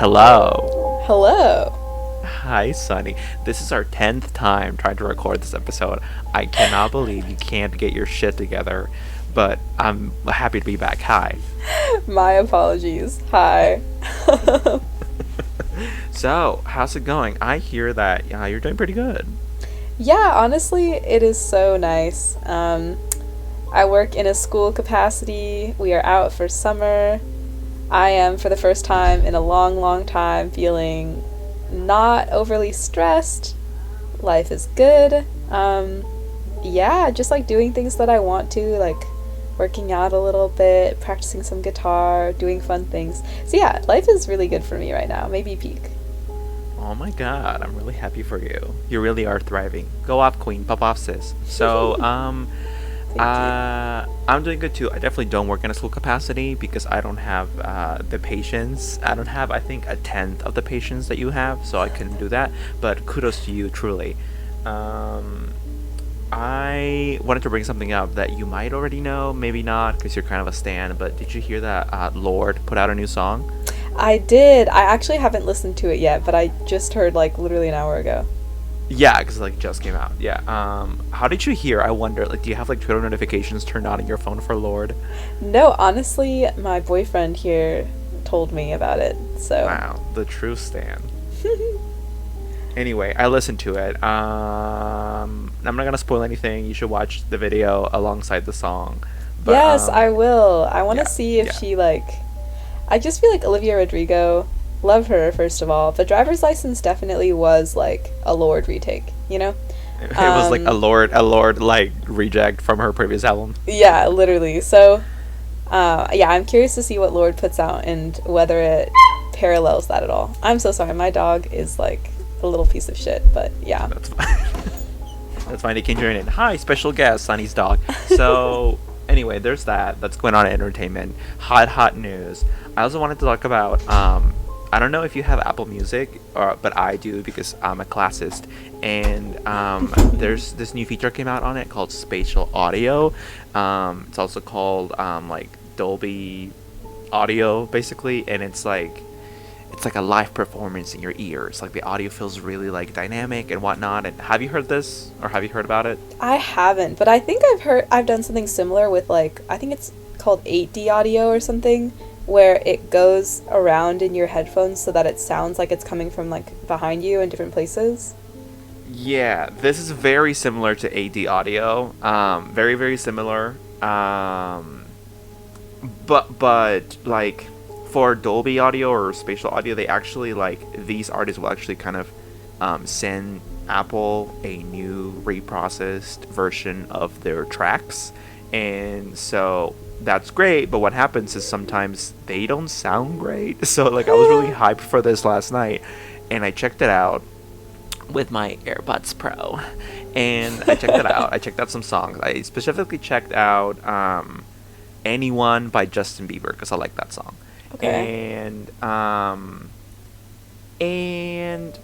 Hello. Hello. Hi, Sunny. This is our 10th time trying to record this episode. I cannot believe you can't get your shit together, but I'm happy to be back. Hi. My apologies. Hi. So, how's it going? I hear that you're doing pretty good. Yeah, honestly, it is so nice. I work in a school capacity. We are out for summer. I am, for the first time in a long, long time, feeling not overly stressed. Life is good. Yeah, just like doing things that I want to, like working out a little bit, practicing some guitar, doing fun things. So yeah, life is really good for me right now. Maybe peak. Oh my god, I'm really happy for you. You really are thriving. Go off, queen. Pop off, sis. So, Thank you. I'm doing good too. I definitely don't work in a school capacity because I don't have the patience. I don't have, I think, a tenth of the patience that you have, so I couldn't do that. But kudos to you, truly. I wanted to bring something up that you might already know, maybe not, because you're kind of a stan. But did you hear that Lord put out a new song? I did. I actually haven't listened to it yet, but I just heard like literally an hour ago. Yeah, because like just came out. Yeah. How did you hear? I wonder. Like, do you have like Twitter notifications turned on in your phone for Lord? No, honestly, my boyfriend here told me about it. So, Wow, the true stan. Anyway, I listened to it. I'm not gonna spoil anything. You should watch the video alongside the song. But yes, I will. I want to yeah, see if yeah. she like I just feel like Olivia Rodrigo, love her first of all, but Driver's License definitely was like a Lorde retake, you know? It was like Um, a Lord like reject from her previous album. yeah, literally. So, yeah, I'm curious to see what Lorde puts out and whether it parallels that at all. I'm so sorry, my dog is like a little piece of shit, but yeah. That's fine. That's fine. They can join in. Hi, special guest, Sunny's dog. So anyway, there's that. That's going on in entertainment. Hot news. I also wanted to talk about. I don't know if you have Apple Music, but I do because I'm a classist. And there's this new feature came out on it called spatial audio. It's also called like Dolby audio, basically, and it's like a live performance in your ears. Like the audio feels really like dynamic and whatnot. And have you heard this or have you heard about it? I haven't, but I think I've done something similar with like I think it's called 8D audio or something where it goes around in your headphones so that it sounds like it's coming from like behind you in different places. Yeah, this is very similar to AD audio. Very very similar. But like for Dolby audio or spatial audio, they actually like these artists will actually kind of send Apple a new reprocessed version of their tracks, and so that's great. But what happens is sometimes they don't sound great. So like I was really hyped for this last night, and I checked it out with my AirPods Pro, and I checked it out. I checked out some songs. I specifically checked out "Anyone" by Justin Bieber because I like that song, Okay. and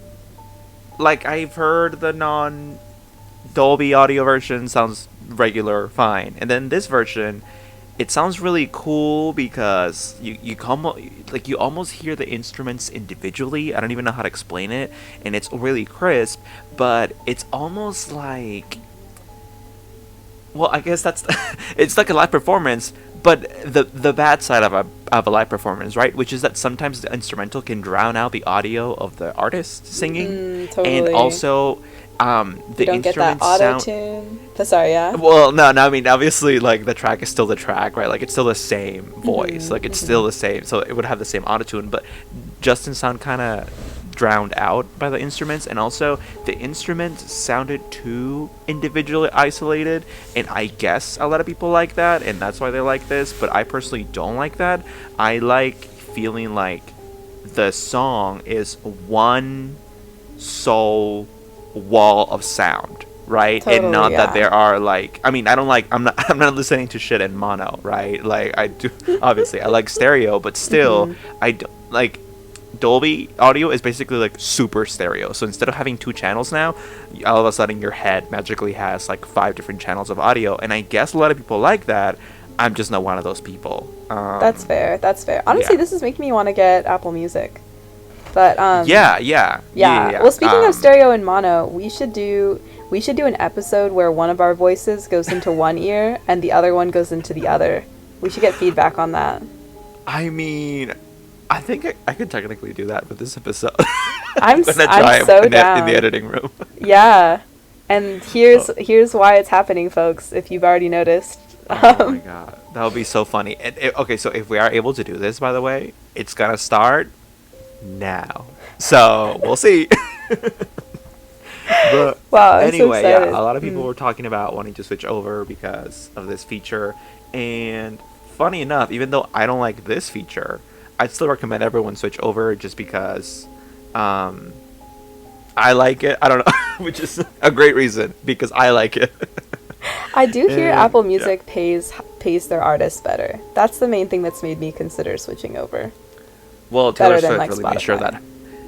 like I've heard the non Dolby audio version sounds regular, fine, and then this version, it sounds really cool because you come like you almost hear the instruments individually. I don't even know how to explain it, and it's really crisp, but it's almost like, well, I guess that's it's like a live performance, but the bad side of a live performance, right? Which is that sometimes the instrumental can drown out the audio of the artist singing, and Totally. also You the don't get that instruments auto sound. tune. Sorry, yeah. Well, no, I mean, obviously, like the track is still the track, right? Like it's still the same voice, Mhm. like it's Mhm. still the same, so it would have the same autotune, but Justin sound kind of drowned out by the instruments, and also the instruments sounded too individually isolated, and I guess a lot of people like that, and that's why they like this. But I personally don't like that. I like feeling like the song is one sole wall of sound, right? And Totally, not that yeah. there are like, I mean, I don't like, I'm not listening to shit in mono, right? Like I do obviously I like stereo, but still Mhm. I don't like Dolby audio is basically like super stereo. So instead of having two channels now, all of a sudden your head magically has like five different channels of audio, and I guess a lot of people like that. I'm just not one of those people. That's fair. That's fair. Honestly, Yeah. this is making me want to get Apple Music. But yeah. Well, speaking of stereo and mono, we should do an episode where one of our voices goes into one ear and the other one goes into the other. We should get feedback on that. I mean, I think I could technically do that with this episode. I'm gonna try I'm so in down. the editing room. Yeah. And here's why it's happening, folks, if you've already noticed. Oh my god, that would be so funny. Okay, so if we are able to do this, by the way, it's gonna start now. So we'll see. But Wow, I'm so anyway, yeah, excited. a lot of people were talking about wanting to switch over because of this feature. And funny enough, even though I don't like this feature, I'd still recommend everyone switch over just because I like it. I don't know, which is a great reason because I like it. I do hear And, Apple yeah. Music pays their artists better. That's the main thing that's made me consider switching over. Well, Taylor Better than, Swift like, really made sure Spotify. that.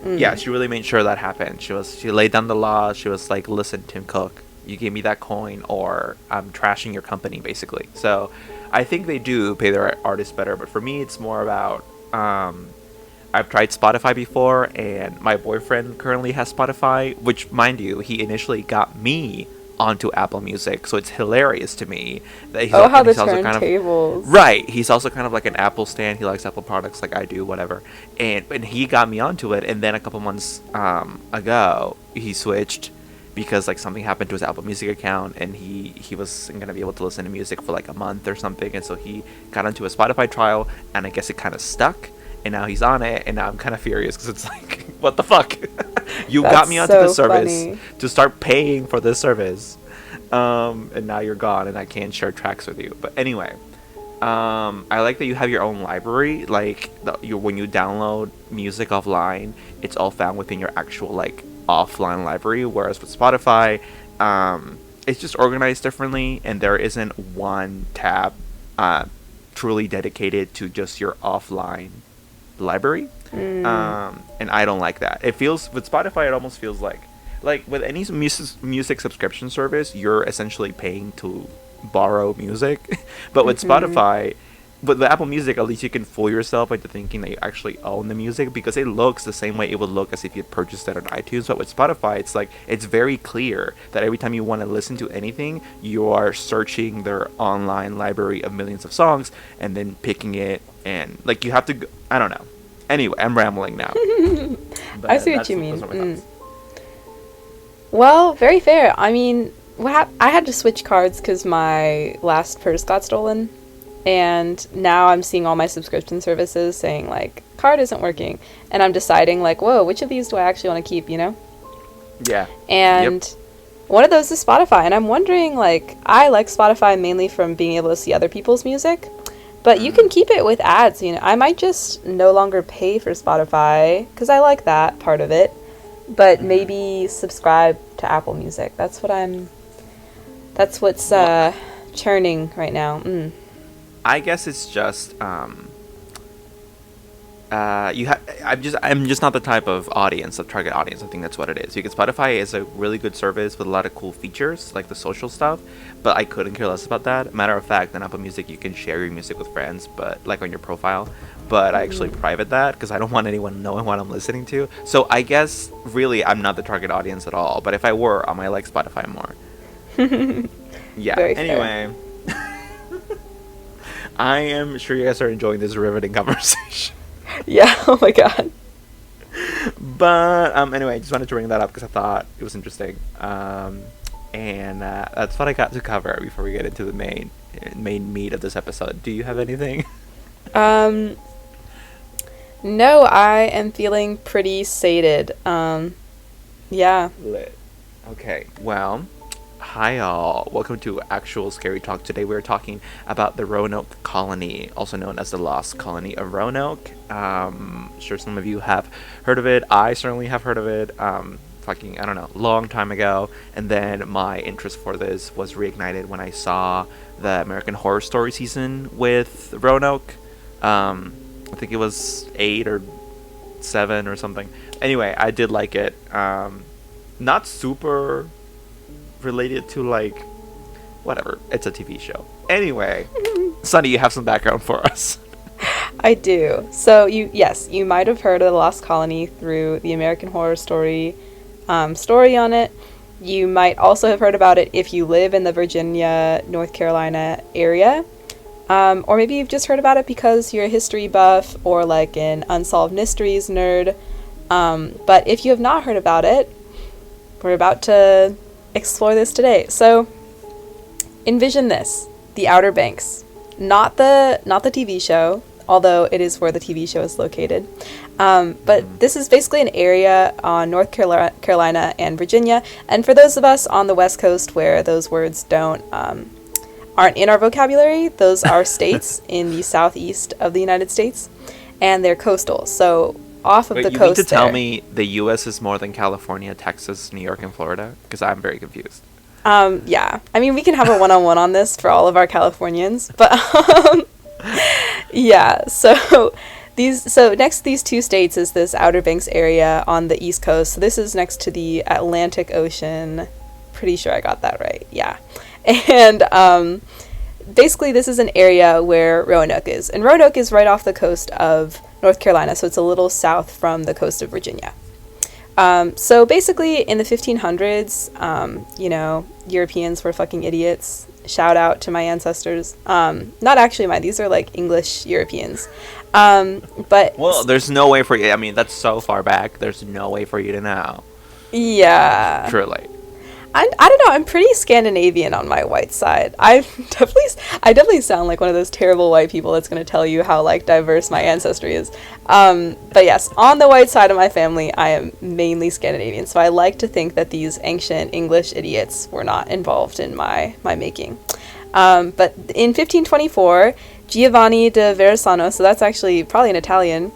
Yeah, she really made sure that happened. She laid down the law. She was like, "Listen, Tim Cook, you gave me that coin, or I'm trashing your company," basically. So, I think they do pay their artists better. But for me, it's more about I've tried Spotify before, and my boyfriend currently has Spotify, which, mind you, he initially got me onto Apple Music. So it's hilarious to me that Oh, how the he's also kind of turntables. right. He's also kind of like an Apple stan. He likes Apple products like I do, whatever. And he got me onto it. And then a couple months ago, he switched because like something happened to his Apple Music account, and he wasn't gonna be able to listen to music for like a month or something. And so he got onto a Spotify trial, and I guess it kind of stuck. And now he's on it, and now I'm kind of furious because it's like, what the fuck? You got That's me onto so this service funny. to start paying for this service, and now you're gone, and I can't share tracks with you. But anyway, I like that you have your own library. Like when you download music offline, it's all found within your actual like offline library. Whereas with Spotify, it's just organized differently, and there isn't one tab truly dedicated to just your offline library. And I don't like that. It feels with Spotify, it almost feels like with any music subscription service, you're essentially paying to borrow music. But with Spotify, with the Apple Music, at least you can fool yourself into thinking that you actually own the music, because it looks the same way it would look as if you had purchased it on iTunes. But with Spotify, it's like it's very clear that every time you want to listen to anything, you are searching their online library of millions of songs and then picking it, and like you have to I don't know. Anyway, I'm rambling now. I see what you mean. Well, very fair. I mean, I had to switch cards because my last purse got stolen, and now I'm seeing all my subscription services saying like card isn't working, and I'm deciding like, whoa, which of these do I actually want to keep? You know? Yeah. And one of those is Spotify, and I'm wondering like I like Spotify mainly from being able to see other people's music. But you can keep it with ads, you know. I might just no longer pay for Spotify because I like that part of it. But maybe subscribe to Apple Music. That's what's churning right now. I guess it's just I'm just not the type of audience, the target audience. I think that's what it is. Because Spotify is a really good service with a lot of cool features, like the social stuff, but I couldn't care less about that. Matter of fact, on Apple Music you can share your music with friends, but like on your profile. But I actually private that because I don't want anyone knowing what I'm listening to. So I guess really I'm not the target audience at all. But if I were, I might like Spotify more. Yeah. Very anyway. I am sure you guys are enjoying this riveting conversation. Yeah, oh my god. But anyway, I just wanted to bring that up because I thought it was interesting. And that's what I got to cover before we get into the main meat of this episode. Do you have anything? No, I am feeling pretty sated. Yeah. Lit. Okay, well, hi all. Welcome to Actual Scary Talk. Today we're talking about the Roanoke colony, also known as the Lost Colony of Roanoke. Sure some of you have heard of it. I certainly have heard of it. I don't know, long time ago. And then my interest for this was reignited when I saw the American Horror Story season with Roanoke. I think it was 8 or 7 or something. Anyway, I did like it. Not super related to like whatever. It's a TV show. Anyway, Sunny, you have some background for us. I do. So you might have heard of the Lost Colony through the American Horror Story story on it. You might also have heard about it if you live in the Virginia, North Carolina area. Or maybe you've just heard about it because you're a history buff or like an unsolved mysteries nerd. But if you have not heard about it, we're about to explore this today. So envision this, the Outer Banks. Not the TV show, although it is where the TV show is located. But this is basically an area on North Carolina and Virginia. And for those of us on the West Coast where those words aren't in our vocabulary, those are states in the southeast of the United States, and they're coastal. So off of the coast you mean to tell me the U.S. is more than California, Texas, New York, and Florida? Because I'm very confused. Yeah. I mean, we can have a one-on-one on this for all of our Californians, but yeah. So next to these two states is this Outer Banks area on the East Coast. So this is next to the Atlantic Ocean. Pretty sure I got that right. Yeah. And basically this is an area where Roanoke is. And Roanoke is right off the coast of North Carolina, so it's a little south from the coast of Virginia. So basically in the 1500s, Europeans were fucking idiots. Shout out to my ancestors. Not actually mine, these are like English Europeans. But well, there's no way for you. I mean, that's so far back. There's no way for you to know. Yeah. Truly. I don't know. I'm pretty Scandinavian on my white side. I definitely sound like one of those terrible white people that's going to tell you how like diverse my ancestry is. But yes, on the white side of my family, I am mainly Scandinavian. So I like to think that these ancient English idiots were not involved in my making. But in 1524, Giovanni da Verrazzano, so that's actually probably an Italian,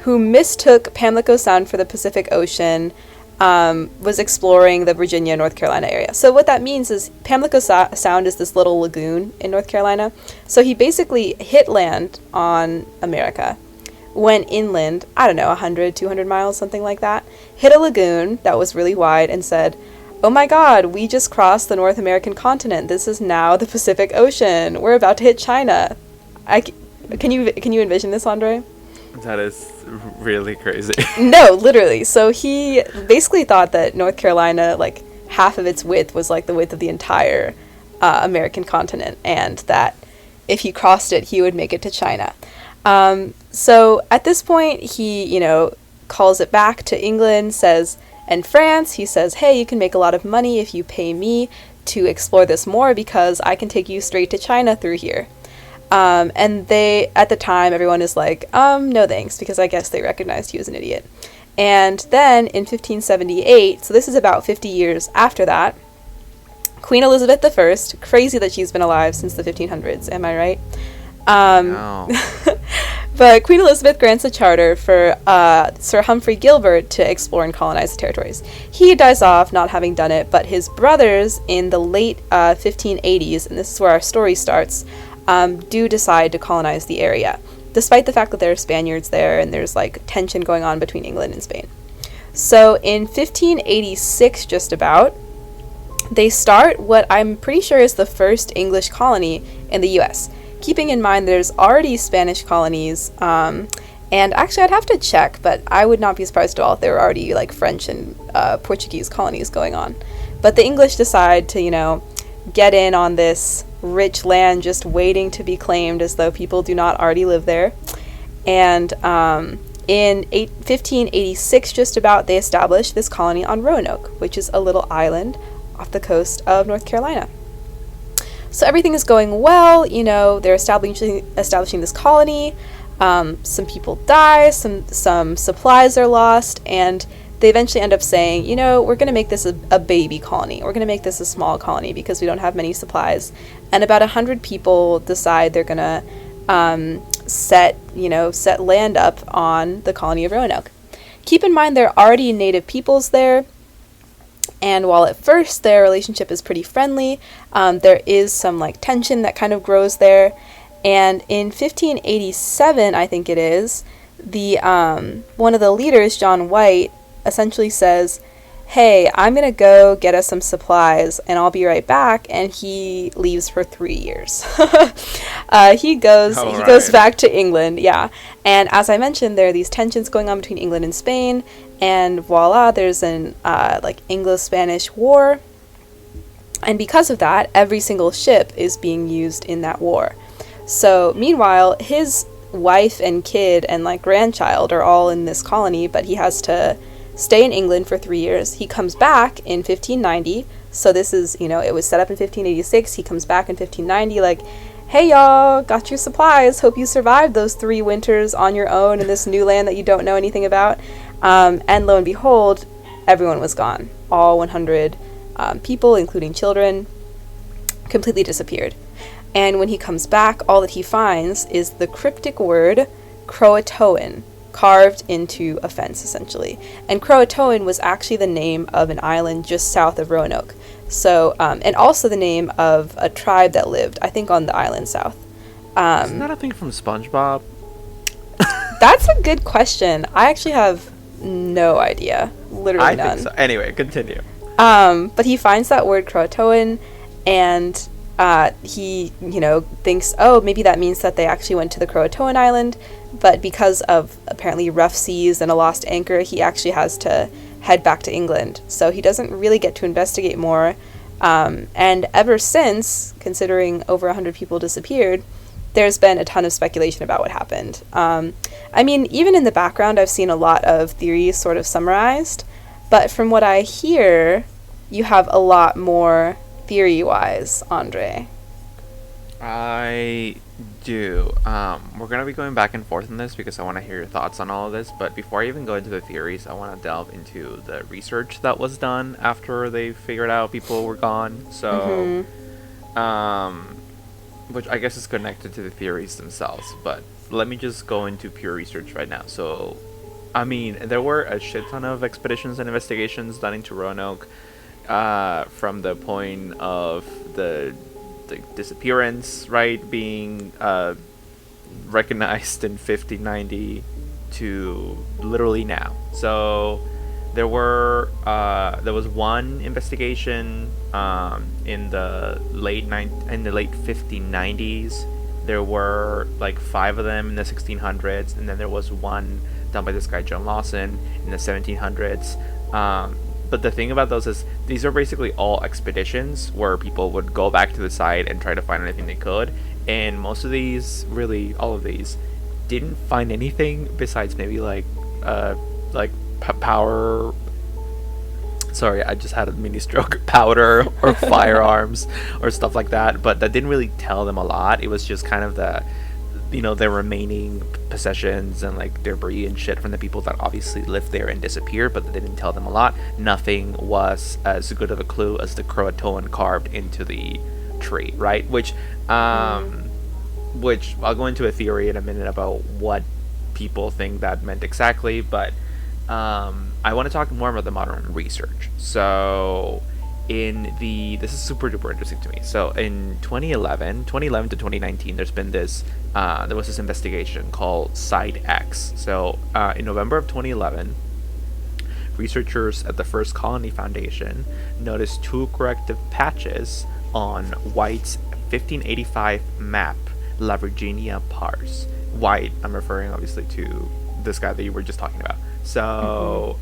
who mistook Pamlico Sound for the Pacific Ocean, was exploring the Virginia, North Carolina area. So what that means is Pamlico Sound is this little lagoon in North Carolina. So he basically hit land on America, went inland, I don't know, 100, 200 miles, something like that, hit a lagoon that was really wide and said, oh my god, we just crossed the North American continent. This is now the Pacific Ocean. We're about to hit China. Can you envision this, Andre? That is really crazy. No, literally. So he basically thought that North Carolina, like half of its width was like the width of the entire American continent, and that if he crossed it, he would make it to China. So at this point, he, calls it back to England, and France. He says, hey, you can make a lot of money if you pay me to explore this more because I can take you straight to China through here. And they, at the time, everyone is like, no thanks, because I guess they recognized he was an idiot. And then in 1578, so this is about 50 years after that, Queen Elizabeth I, crazy that she's been alive since the 1500s, am I right? No. But Queen Elizabeth grants a charter for Sir Humphrey Gilbert to explore and colonize the territories. He dies off, not having done it, but his brothers in the late 1580s, and this is where our story starts, do decide to colonize the area, despite the fact that there are Spaniards there and there's like tension going on between England and Spain. So in 1586, just about, they start what I'm pretty sure is the first English colony in the US. Keeping in mind there's already Spanish colonies, and actually I'd have to check, but I would not be surprised at all if there were already like French and Portuguese colonies going on. But the English decide to, get in on this rich land just waiting to be claimed as though people do not already live there. And in 1586, just about, they established this colony on Roanoke, which is a little island off the coast of North Carolina. So everything is going well, they're establishing this colony. Some people die, some supplies are lost, and they eventually end up saying, we're going to make this a baby colony. We're going to make this a small colony because we don't have many supplies. And about 100 people decide they're going to set land up on the colony of Roanoke. Keep in mind there are already native peoples there. And while at first their relationship is pretty friendly, there is some tension that kind of grows there. And in 1587, I think it is, the one of the leaders, John White, essentially says, hey, I'm gonna go get us some supplies and I'll be right back. And he leaves for 3 years. All He goes right. back to England, yeah. And as I mentioned, there are these tensions going on between England and Spain, and voila, there's an like Anglo-Spanish war. And because of that, every single ship is being used in that war. So meanwhile, his wife and kid and like grandchild are all in this colony, but he has to stay in England for 3 years. He comes back in 1590. So this is, it was set up in 1586. He comes back in 1590, like, hey y'all, got your supplies. Hope you survived those 3 winters on your own in this new land that you don't know anything about. And lo and behold, everyone was gone. All 100 people, including children, completely disappeared. And when he comes back, all that he finds is the cryptic word Croatoan carved into a fence, essentially. And Croatoan was actually the name of an island just south of Roanoke. So, and also the name of a tribe that lived, I think, on the island south. Isn't that a thing from SpongeBob? That's a good question. I actually have no idea. Literally I none. think so. Anyway, continue. But he finds that word Croatoan, and he, thinks, oh, maybe that means that they actually went to the Croatoan island. But because of apparently rough seas and a lost anchor, he actually has to head back to England. So he doesn't really get to investigate more. And ever since, considering over 100 people disappeared, there's been a ton of speculation about what happened. I mean, even in the background, I've seen a lot of theories sort of summarized. But from what I hear, you have a lot more theory-wise, Andre. I do. We're gonna be going back and forth on this because I want to hear your thoughts on all of this. But before I even go into the theories, I want to delve into the research that was done after they figured out people were gone. So, which I guess is connected to the theories themselves. But let me just go into pure research right now. So, I mean, there were a shit ton of expeditions and investigations done into Roanoke, from the point of the disappearance, right, being recognized in 1590 to literally now. So there was one investigation in the late 1590s. There were like 5 of them in the 1600s, and then there was one done by this guy John Lawson in the 1700s. But the thing about those is these are basically all expeditions where people would go back to the site and try to find anything they could. And most of these, really all of these, didn't find anything besides maybe like power. Sorry, I just had a mini stroke. Powder or firearms or stuff like that. But that didn't really tell them a lot. It was just kind of their remaining possessions and like debris and shit from the people that obviously lived there and disappeared, but they didn't tell them a lot. Nothing was as good of a clue as the Croatoan carved into the tree, right? Which I'll go into a theory in a minute about what people think that meant exactly, but I want to talk more about the modern research. So this is super duper interesting to me. So in 2011 to 2019, there was this investigation called Site X. So in November of 2011, researchers at the First Colony Foundation noticed 2 corrective patches on White's 1585 map, La Virginia Pars. White, I'm referring obviously to this guy that you were just talking about. So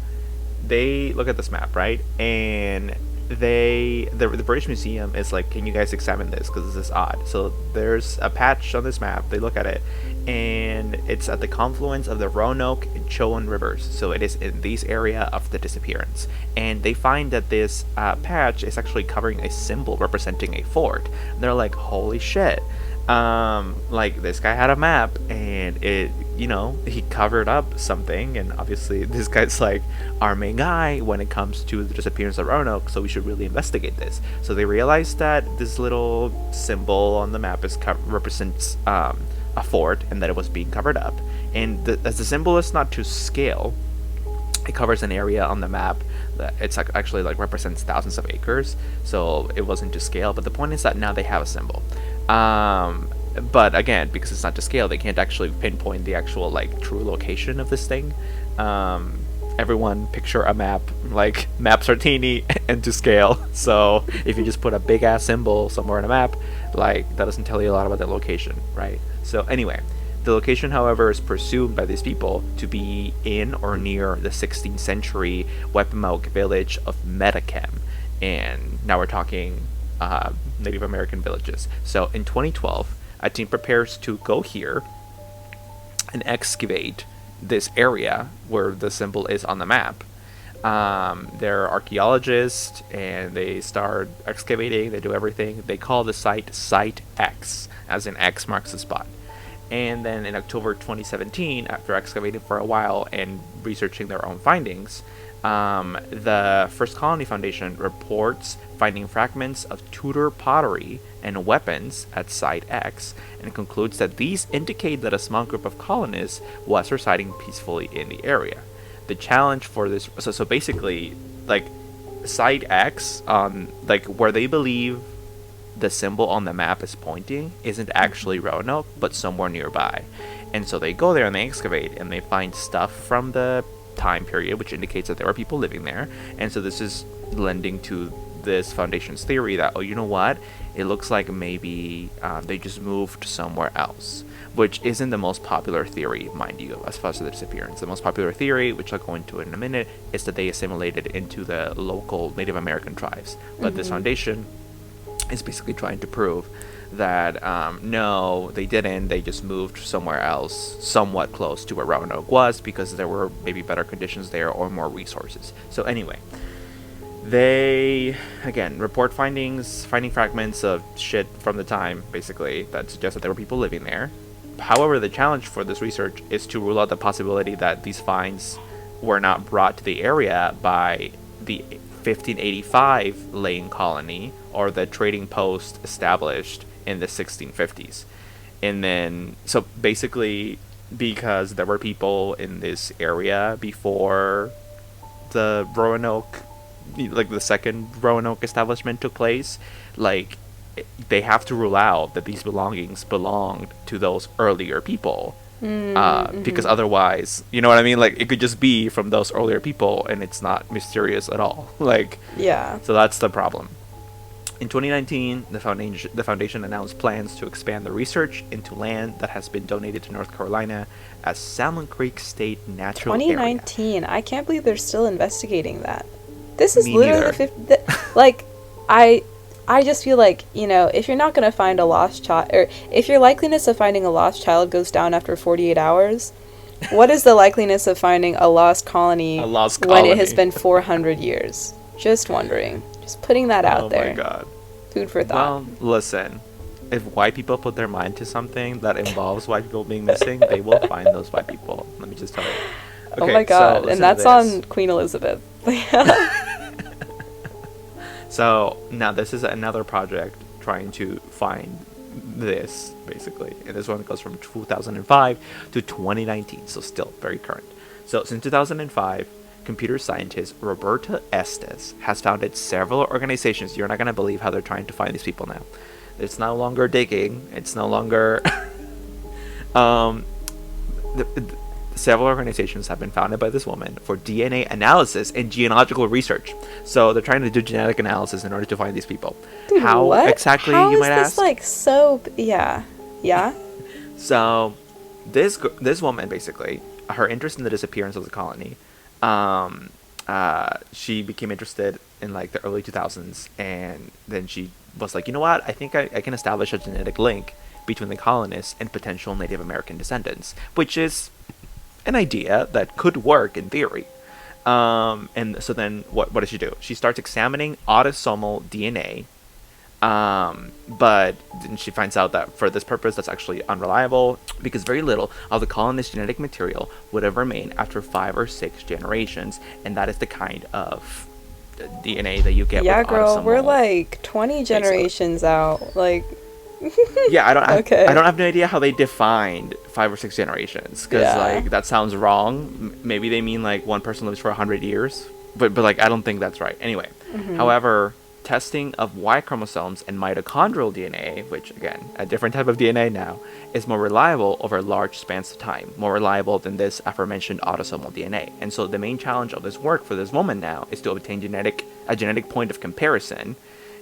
they look at this map, right? And the British Museum is like, can you guys examine this because this is odd. So there's a patch on this map. They look at it, and it's at the confluence of the Roanoke and Chowan rivers. So it is in this area of the disappearance, and they find that this patch is actually covering a symbol representing a fort. And they're like, holy shit. Like, this guy had a map, and he covered up something, and obviously this guy's like our main guy when it comes to the disappearance of Roanoke, so we should really investigate this. So they realized that this little symbol on the map represents a fort, and that it was being covered up. And as the symbol is not to scale, it covers an area on the map that it's actually like represents thousands of acres, so it wasn't to scale. But the point is that now they have a symbol. But again, because it's not to scale, they can't actually pinpoint the actual like true location of this thing. everyone picture a map. Like, maps are teeny and to scale. So if you just put a big ass symbol somewhere on a map, like, that doesn't tell you a lot about the location, right? So anyway, the location, however, is presumed by these people to be in or near the 16th century Wampanoag village of Metachem. And now we're talking Native American villages. So in 2012, a team prepares to go here and excavate this area where the symbol is on the map. They're archaeologists, and they start excavating. They do everything. They call the site Site X, as in X marks the spot. And then in October 2017, after excavating for a while and researching their own findings, the First Colony Foundation reports finding fragments of Tudor pottery and weapons at Site X, and concludes that these indicate that a small group of colonists was residing peacefully in the area. The challenge for this, so basically, like, Site X, like, where they believe the symbol on the map is pointing, isn't actually Roanoke, but somewhere nearby. And so they go there and they excavate, and they find stuff from the time period, which indicates that there are people living there. And so this is lending to this foundation's theory that, oh, you know what, it looks like maybe they just moved somewhere else, which isn't the most popular theory, mind you, as far as the disappearance. The most popular theory, which I'll go into in a minute, is that they assimilated into the local Native American tribes. But this foundation is basically trying to prove that no, they didn't. They just moved somewhere else, somewhat close to where Roanoke was, because there were maybe better conditions there or more resources. So anyway, they, again, report finding fragments of shit from the time, basically, that suggest that there were people living there. However, the challenge for this research is to rule out the possibility that these finds were not brought to the area by the 1585 laying colony or the trading post established in the 1650s. And then, so basically, because there were people in this area before the Roanoke, like the second Roanoke establishment took place, like, they have to rule out that these belongings belonged to those earlier people. Because otherwise, you know what I mean? Like, it could just be from those earlier people, and it's not mysterious at all. Like, Yeah. so that's the problem. In 2019, the foundation announced plans to expand the research into land that has been donated to North Carolina as Salmon Creek State Natural Area. 2019. I can't believe they're still investigating that. This is Me literally neither. like, I just feel like, you know, if you're not going to find a lost child, or if your likeliness of finding a lost child goes down after 48 hours, what is the likeliness of finding a lost colony, when it has been 400 years? Just wondering. Just putting that out there. Oh my god. Food for thought. Well, listen. If white people put their mind to something that involves white people being missing, they will find those white people. Let me just tell you. Oh Okay, my god. so And that's on Queen Elizabeth. So now this is another project trying to find this, basically. And this one goes from 2005 to 2019, so still very current. So since 2005, computer scientist Roberta Estes has founded several organizations. You're not going to believe how they're trying to find these people now. It's no longer digging. It's no longer... Several organizations have been founded by this woman for DNA analysis and genealogical research. So they're trying to do genetic analysis in order to find these people. Dude, how what? exactly, how you might ask? How is this, like, so... Yeah. Yeah? So this woman, basically, her interest in the disappearance of the colony, she became interested in, like, the early 2000s, and then she was like, you know what, I think I can establish a genetic link between the colonists and potential Native American descendants, which is an idea that could work in theory. And so then what does she do? She starts examining autosomal DNA, but then she finds out that for this purpose that's actually unreliable, because very little of the colonist genetic material would have remained after 5 or 6 generations, and that is the kind of DNA that you get with girl, autosomal. we're like 20 generations out. Like... Yeah, I don't Okay. have no idea how they defined 5 or 6 generations, because like that sounds wrong. Maybe they mean like one person lives for 100 years, but like I don't think that's right. Anyway, however, testing of Y chromosomes and mitochondrial DNA, which again, a different type of DNA now, is more reliable over large spans of time, more reliable than this aforementioned autosomal DNA. And so the main challenge of this work for this woman now is to obtain a genetic point of comparison,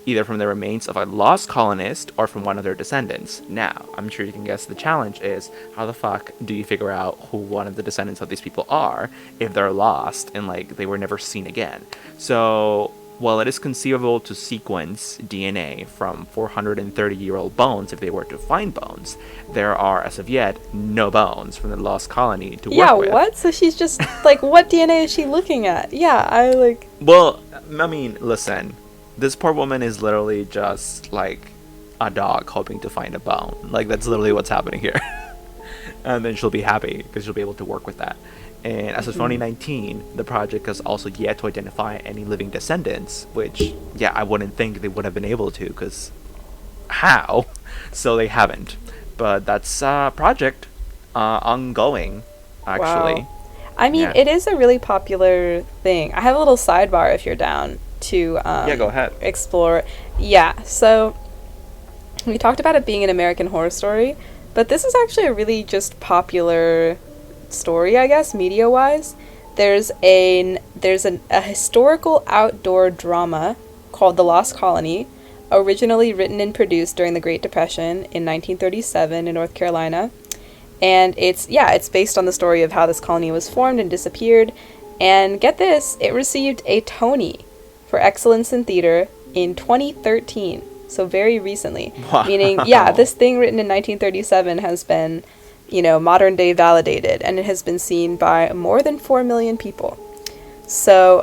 either from the remains of a lost colonist or from one of their descendants. Now, I'm sure you can guess the challenge is, how the fuck do you figure out who one of the descendants of these people are if they're lost and like they were never seen again? So while it is conceivable to sequence DNA from 430-year-old bones if they were to find bones, there are, as of yet, no bones from the lost colony to work with. Yeah, what? So she's just, like, what DNA is she looking at? Yeah, Well, I mean, listen. This poor woman is literally just, like, a dog hoping to find a bone. Like, that's literally what's happening here. And then she'll be happy, because she'll be able to work with that. And as of 2019, the project has also yet to identify any living descendants, which, yeah, I wouldn't think they would have been able to, because how? So they haven't. But that's a project ongoing, actually. wow. I mean, Yeah. it is a really popular thing. I have a little sidebar if you're down to Yeah, go ahead. explore. Yeah, so we talked about it being an American Horror Story, but this is actually a really just popular story, I guess, media-wise. There's a historical outdoor drama called The Lost Colony, originally written and produced during the Great Depression in 1937 in North Carolina. And it's based on the story of how this colony was formed and disappeared. And get this, it received a Tony for excellence in theater in 2013. So very recently. Wow. Meaning, this thing written in 1937 has been, modern day validated, and it has been seen by more than 4 million people. So,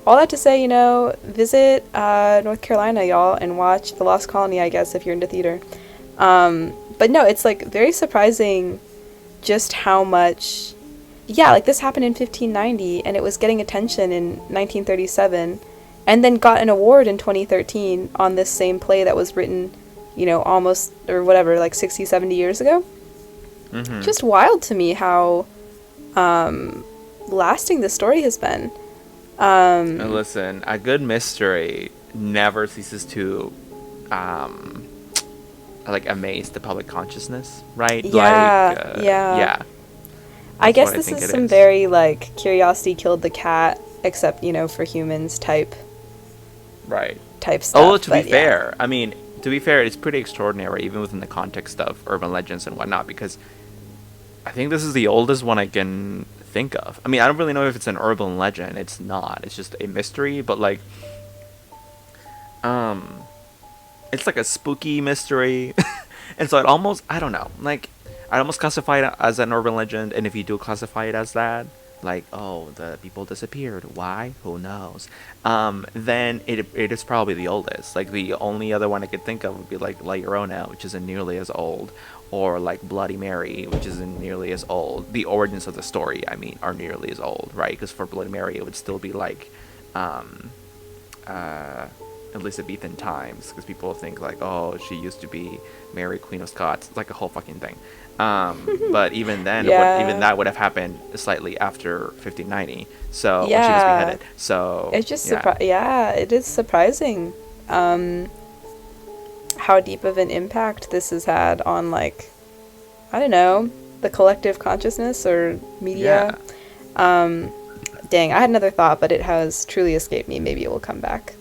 all that to say, visit North Carolina, y'all, and watch The Lost Colony, I guess, if you're into theater. But no, it's, like, very surprising just how much... Yeah, like, this happened in 1590, and it was getting attention in 1937, and then got an award in 2013 on this same play that was written, almost, or whatever, like 60, 70 years ago. Mm-hmm. Just wild to me how lasting this story has been. And listen, a good mystery never ceases to amaze the public consciousness, right? Yeah. Yeah. I guess what I this think is it some is. very, like, curiosity killed the cat, except, for humans type Right. stuff. Although, to but be yeah. fair, I mean, it's pretty extraordinary, even within the context of urban legends and whatnot, because I think this is the oldest one I can think of. I mean, I don't really know if it's an urban legend. It's not. It's just a mystery, but, like, it's like a spooky mystery. And so it almost, I don't know, like, I'd almost classify it as an urban legend, and if you do classify it as that, like, oh, the people disappeared, why? Who knows? Then it is probably the oldest. Like, the only other one I could think of would be, like, La Llorona, which isn't nearly as old, or, like, Bloody Mary, which isn't nearly as old. The origins of the story, I mean, are nearly as old, right? Because for Bloody Mary, it would still be, like, Elizabethan times, because people think, like, oh, she used to be Mary, Queen of Scots. It's like a whole fucking thing. But even then, even that would have happened slightly after 1590. So when she was beheaded. So It's just it is surprising how deep of an impact this has had on, like, I don't know, the collective consciousness or media. Dang, I had another thought, but it has truly escaped me. Maybe it will come back.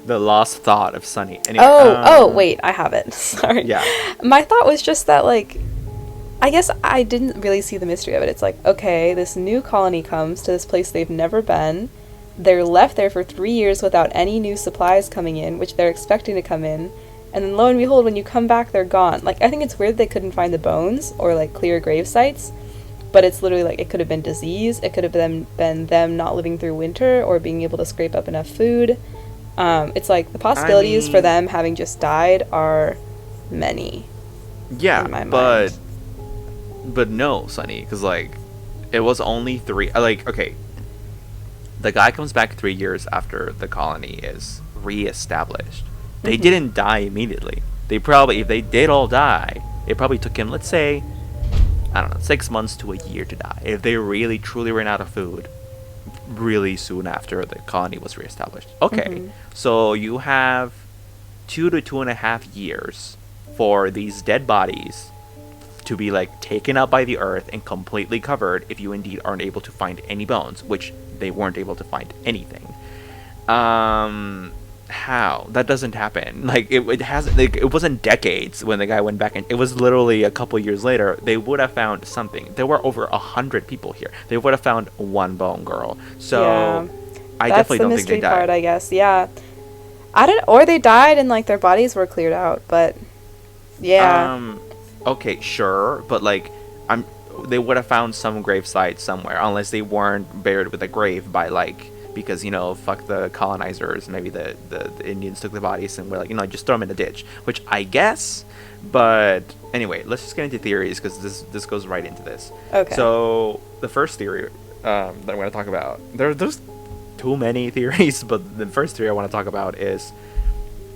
The lost thought of Sunny. Anyway, wait, I have it. Sorry. Yeah. My thought was just that, like, I guess I didn't really see the mystery of it. It's like, okay, this new colony comes to this place they've never been. They're left there for 3 years without any new supplies coming in, which they're expecting to come in. And then lo and behold, when you come back, they're gone. Like, I think it's weird they couldn't find the bones or, like, clear grave sites. But it's literally, like, it could have been disease. It could have been them not living through winter or being able to scrape up enough food. It's like the possibilities for them having just died are many. Yeah, in my mind. but no, Sunny, because, like, it was only 3. Like, okay, the guy comes back 3 years after the colony is reestablished. They didn't die immediately. They probably, if they did all die, it probably took him, let's say, I don't know, 6 months to a year to die. If they really truly ran out of food, really soon after the colony was reestablished. Okay, Mm-hmm. so you have 2 to 2.5 years for these dead bodies to be like taken up by the earth and completely covered if you indeed aren't able to find any bones, which they weren't able to find anything. How that doesn't happen? Like it has, like, it wasn't decades when the guy went back, and it was literally a couple years later. They would have found something. There were over 100 people here. They would have found one bone, girl. So Yeah, I that's definitely the don't think they mystery part, died. I guess. Yeah, I don't, or they died and like their bodies were cleared out. But yeah, Okay, sure, but like, I'm they would have found some grave site somewhere, unless they weren't buried with a grave by like, because fuck the colonizers. Maybe the Indians took the bodies and were like, just throw them in a ditch, which I guess. But anyway, let's just get into theories, because this goes right into this. okay. So the first theory that I'm going to talk about, there's too many theories, but the first theory I want to talk about is,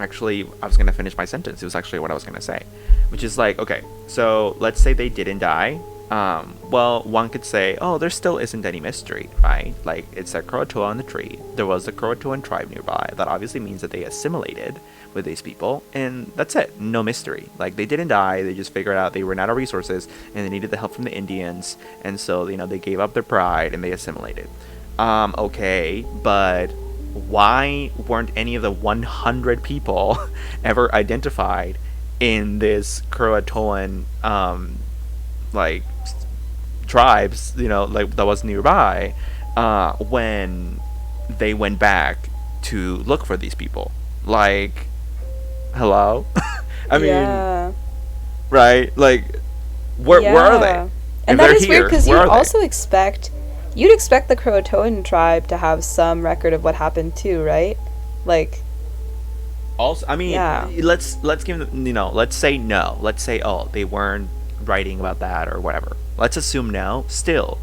actually, I was going to finish my sentence. It was actually what I was going to say, which is like, okay, so let's say they didn't die. Well, one could say, oh, there still isn't any mystery, right? Like, it's a Croatoa on the tree. There was a Croatoan tribe nearby. That obviously means that they assimilated with these people, and that's it. No mystery. Like, they didn't die. They just figured out they ran out of resources, and they needed the help from the Indians, and so, they gave up their pride, and they assimilated. Okay, but why weren't any of the 100 people ever identified in this Croatoan, like, tribes, like, that was nearby, when they went back to look for these people? Like, hello? I mean, Yeah. right? Like, where are they? Yeah. If And that they're is weird here, because where you'd are they? also expect the Croatoan tribe to have some record of what happened too, right? Like, Also, I mean, yeah. let's give them, let's say no. Let's say, oh, they weren't writing about that or whatever. Let's assume no. Still,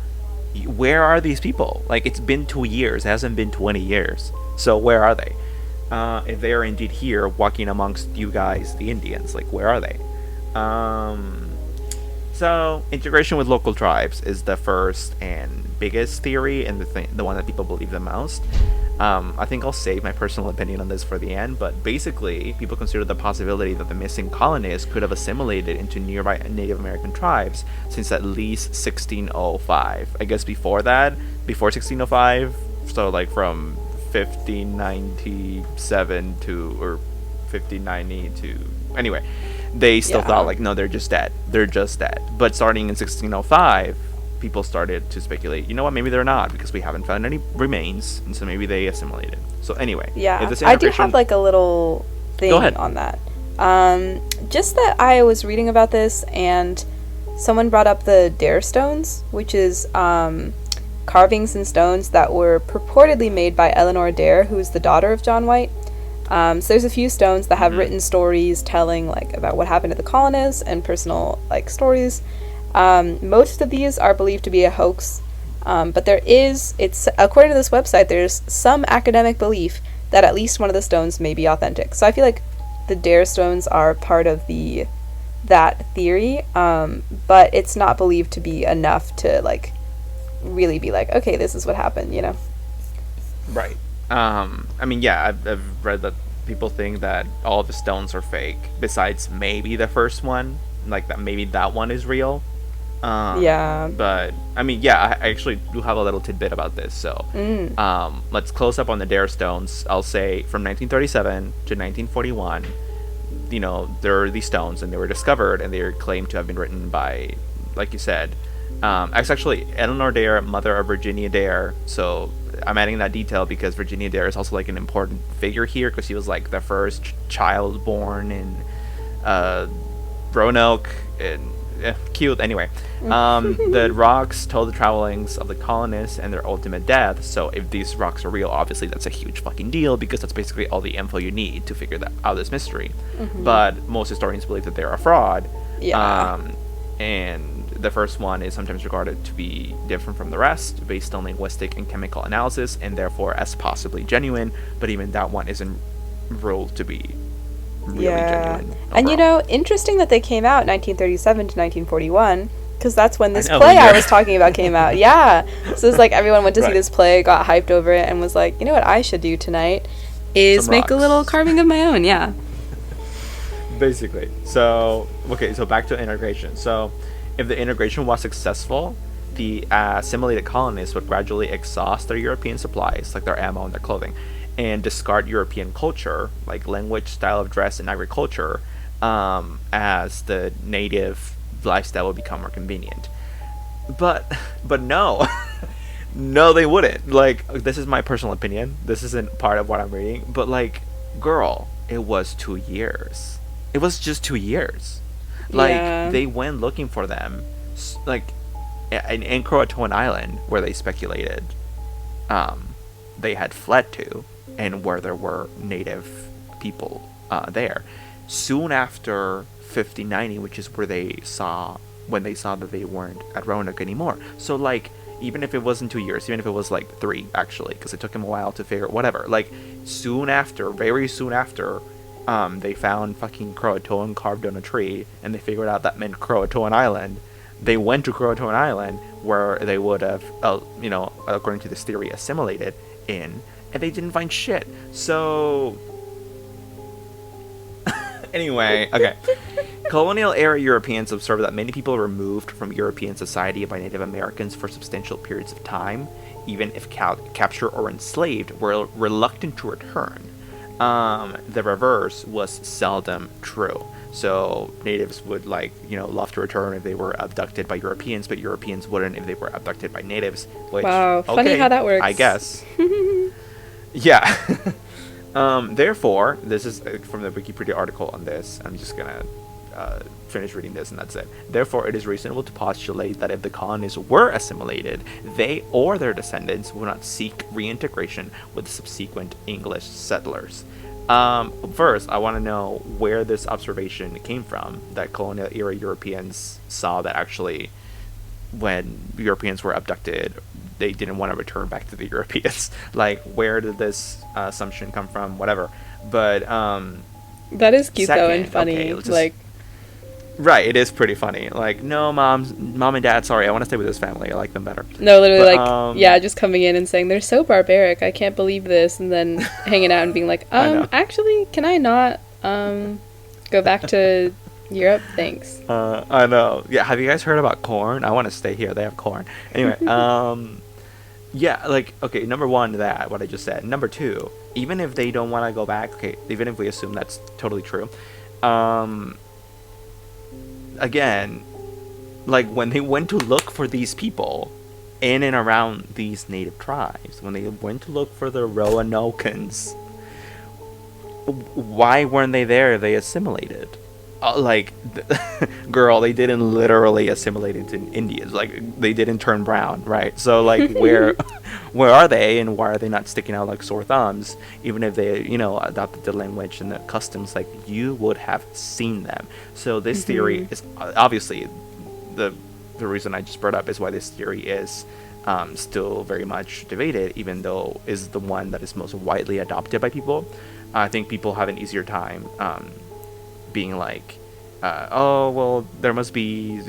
where are these people? Like, it's been 2 years. It hasn't been 20 years. So where are they? If they are indeed here, walking amongst you guys, the Indians, like, where are they? So integration with local tribes is the first and biggest theory, and the one that people believe the most. I think I'll save my personal opinion on this for the end, but basically, people consider the possibility that the missing colonists could have assimilated into nearby Native American tribes since at least 1605. I guess before that, before 1605, so like from 1597 to, or 1590 to, anyway, they still Yeah. thought like, no, they're just dead. They're just dead. But starting in 1605, people started to speculate, you know what, maybe they're not, because we haven't found any remains, and so maybe they assimilated. So anyway, Yeah. if this I do integration, have like a little thing Go ahead. on that. Just that I was reading about this and someone brought up the Dare stones, which is carvings and stones that were purportedly made by Eleanor Dare, who's the daughter of John White. So there's a few stones that have written stories telling like about what happened to the colonists and personal like stories. Most of these are believed to be a hoax, but it's according to this website, there's some academic belief that at least one of the stones may be authentic. So I feel like the Dare stones are part of that theory, but it's not believed to be enough to like really be like, okay, this is what happened, you know? right? I mean, yeah, I've read that people think that all the stones are fake, besides maybe the first one, like that maybe that one is real. Yeah. But I mean, yeah, I actually do have a little tidbit about this. So, let's close up on the Dare stones. I'll say from 1937 to 1941, there are these stones, and they were discovered, and they are claimed to have been written by, like you said, it's actually Eleanor Dare, mother of Virginia Dare. So I'm adding that detail because Virginia Dare is also like an important figure here, because she was like the first child born in Roanoke, and cute. Anyway, the rocks told the travelings of the colonists and their ultimate death. So if these rocks are real, obviously that's a huge fucking deal, because that's basically all the info you need to figure out this mystery. But most historians believe that they're a fraud. Yeah. And the first one is sometimes regarded to be different from the rest based on linguistic and chemical analysis, and therefore as possibly genuine, but even that one isn't ruled to be really genuine And overall. interesting that they came out 1937 to 1941. Because that's when I this know, play when I you're- was talking about came out. Yeah. So it's like everyone went to see Right. this play, got hyped over it, and was like, you know what I should do tonight is Some make a little rocks. carving of my own. Yeah. Basically. So, okay, so back to integration. So, if the integration was successful, the assimilated colonists would gradually exhaust their European supplies, like their ammo and their clothing, and discard European culture, like language, style of dress, and agriculture, as the native lifestyle would become more convenient. But, but no, no, they wouldn't. Like, this is my personal opinion. This isn't part of what I'm reading. But like, girl, it was 2 years. It was just 2 years. Like, Yeah. they went looking for them, like, in Croatoan Island, where they speculated, they had fled to, and where there were native people there. Soon after 1590, which is where they saw when they saw that they weren't at Roanoke anymore. So like, even if it wasn't 2 years, even if it was like three actually, because it took him a while to figure whatever. Like, soon after, very soon after, they found fucking Croatoan carved on a tree, and they figured out that meant Croatoan Island. They went to Croatoan Island, where they would have, according to this theory, assimilated in, and they didn't find shit. So, anyway, okay. Colonial era Europeans observed that many people removed from European society by Native Americans for substantial periods of time, even if captured or enslaved, were reluctant to return. The reverse was seldom true. So natives would love to return if they were abducted by Europeans, but Europeans wouldn't if they were abducted by natives. Which, Wow, funny how that works. I guess. Yeah. Therefore, this is from the Wikipedia article on this. I'm just gonna finish reading this, and that's it. Therefore, it is reasonable to postulate that if the colonists were assimilated, they or their descendants would not seek reintegration with subsequent English settlers. First, I want to know where this observation came from, that colonial era Europeans saw that actually when Europeans were abducted, they didn't want to return back to the Europeans. Like, where did this assumption come from? Whatever. But That is cute though and second, funny. okay, let's just- Like, right, it is pretty funny. Like, no, mom and dad, sorry, I want to stay with this family. I like them better. no, literally, But, yeah, just coming in and saying they're so barbaric. I can't believe this, and then hanging out and being like, I know. actually, can I not go back to Europe? Thanks. I know. Yeah, have you guys heard about corn? I want to stay here. They have corn. Anyway, yeah, like, okay, number one, that, what I just said. Number two, even if they don't want to go back, okay, even if we assume that's totally true, again, like, when they went to look for these people in and around these native tribes, when they went to look for the Roanokans, why weren't they there? They assimilated. Girl, they didn't literally assimilate into Indians. Like, they didn't turn brown, right? So, like, where are they, and why are they not sticking out like sore thumbs? Even if they, adopted the language and the customs, like, you would have seen them. So this theory is obviously the reason I just brought up is why this theory is still very much debated, even though is the one that is most widely adopted by people. I think people have an easier time being like, oh, well, there must be,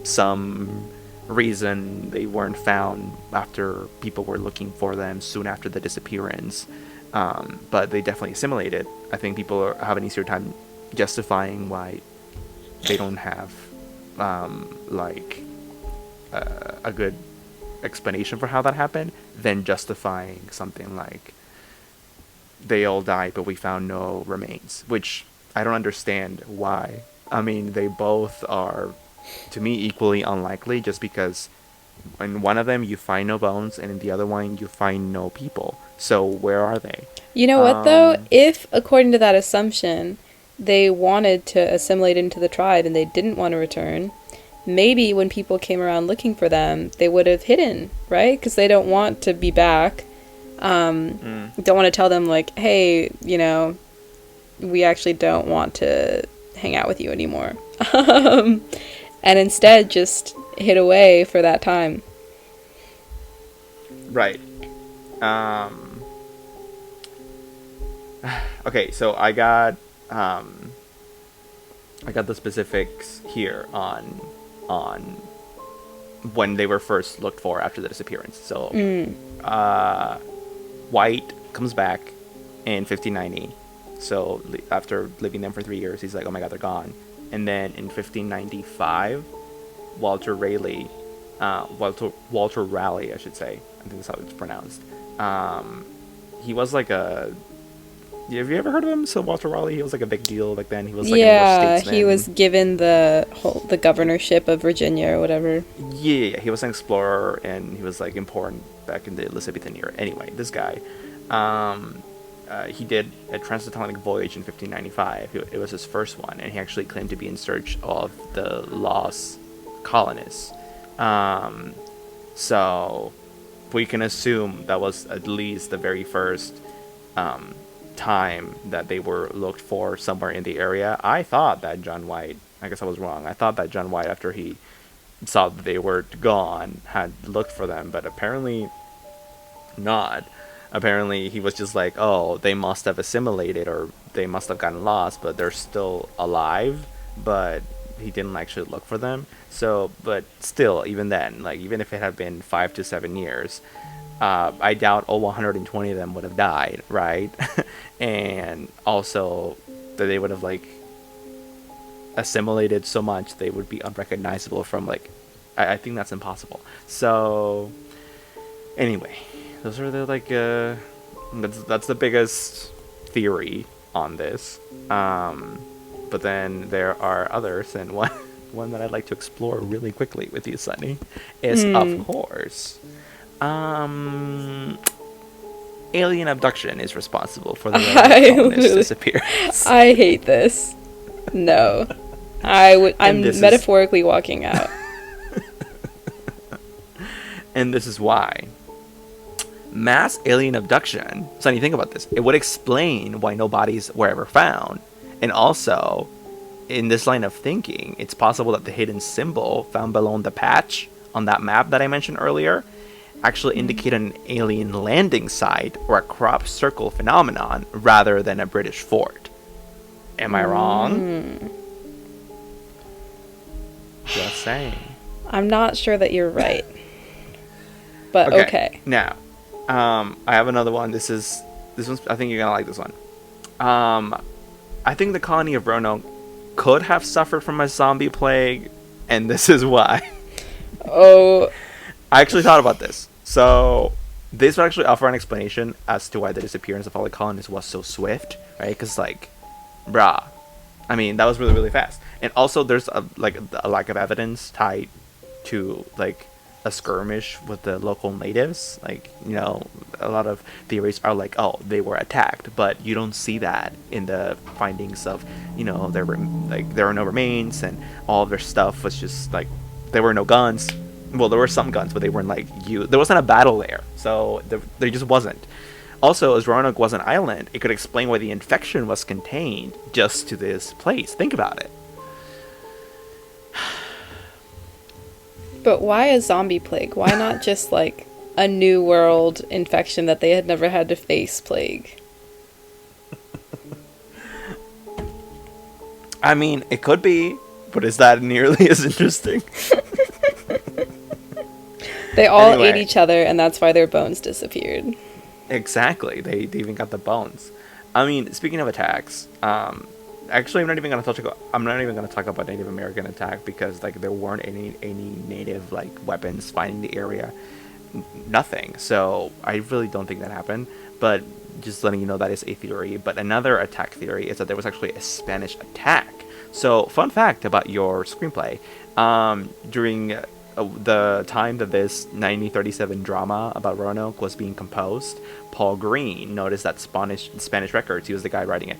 some reason they weren't found after people were looking for them soon after the disappearance. But they definitely assimilated. I think people have an easier time justifying why they don't have, a good explanation for how that happened than justifying something like they all died but we found no remains, which I don't understand why. I mean, they both are, to me, equally unlikely, just because in one of them you find no bones and in the other one you find no people. So where are they? You know what though? If, according to that assumption, they wanted to assimilate into the tribe and they didn't want to return, maybe when people came around looking for them, they would have hidden, right? Because they don't want to be back. Don't want to tell them, like, hey, we actually don't want to hang out with you anymore. And instead just hid away for that time. Right. Okay, so I got the specifics here on when they were first looked for after the disappearance. So Mm. White comes back in 1590. So after living them for 3 years, he's like, oh my god, they're gone. And then in 1595, Walter Raleigh, Walter Raleigh, I should say. I think that's how it's pronounced. He was like a. Have you ever heard of him? So Walter Raleigh, he was like a big deal back then. He was like an Yeah, English statesman. he was given the governorship of Virginia or whatever. Yeah, he was an explorer and he was like important back in the Elizabethan era. Anyway, this guy, he did a transatlantic voyage in 1595. It was his first one, and he actually claimed to be in search of the lost colonists. So we can assume that was at least the very first time that they were looked for somewhere in the area. I thought that John White, I guess I was wrong. I thought that John White, after he saw that they were gone, had looked for them, but apparently not. Apparently he was just like, oh, they must have assimilated or they must have gotten lost, but they're still alive, but he didn't actually look for them. So, but still, even then, like, even if it had been 5 to 7 years, I doubt all 120 of them would have died, right? And also that they would have like assimilated so much they would be unrecognizable from like, I think that's impossible. So anyway, those are the like that's the biggest theory on this. But then there are others, and one that I'd like to explore really quickly with you, Sunny, is of course alien abduction is responsible for the colonists' disappearance. I hate this. No. I'm metaphorically walking out. And this is why. Mass alien abduction, Sonny, think about this. It would explain why no bodies were ever found. And also, in this line of thinking, it's possible that the hidden symbol found below the patch on that map that I mentioned earlier actually indicate an alien landing site or a crop circle phenomenon rather than a British fort. Am I wrong? Just saying. I'm not sure that you're right. But okay. Now, I have another one. This one's, I think you're gonna like this one. I think the colony of Roanoke could have suffered from a zombie plague, and this is why. Oh. I actually thought about this. So, this would actually offer an explanation as to why the disappearance of all the colonists was so swift, right? Because, like, bruh. I mean, that was really, really fast. And also, there's a lack of evidence tied to, like, a skirmish with the local natives. Like, you know, a lot of theories are like, oh, they were attacked, but you don't see that in the findings of, you know, there were no remains, and all of their stuff was just like, there were no guns. Well, there were some guns, but they weren't like used. There wasn't a battle there, so there just wasn't. Also, as Roanoke was an island, it could explain why the infection was contained just to this place. Think about it. But why a zombie plague? Why not just like a new world infection that they had never had to face plague? I mean, it could be, but is that nearly as interesting? They all ate each other, and that's why their bones disappeared. Exactly. They even got the bones. I mean, speaking of attacks, actually, I'm not even gonna talk about Native American attack because like there weren't any native like weapons finding the area, nothing. So I really don't think that happened. But just letting you know that is a theory. But another attack theory is that there was actually a Spanish attack. So fun fact about your screenplay, during the time that this 1937 drama about Roanoke was being composed, Paul Green noticed that Spanish records, he was the guy writing it,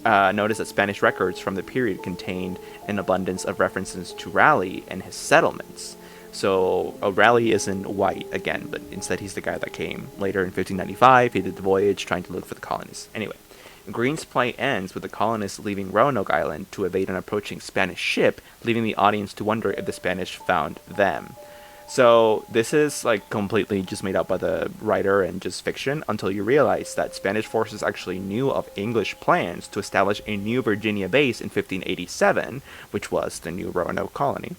noticed that Spanish records from the period contained an abundance of references to Raleigh and his settlements. So Raleigh isn't white again, but instead he's the guy that came later in 1595. He did the voyage trying to look for the colonists. Anyway, Green's play ends with the colonists leaving Roanoke Island to evade an approaching Spanish ship, leaving the audience to wonder if the Spanish found them. So this is like completely just made up by the writer and just fiction until you realize that Spanish forces actually knew of English plans to establish a new Virginia base in 1587, which was the new Roanoke colony.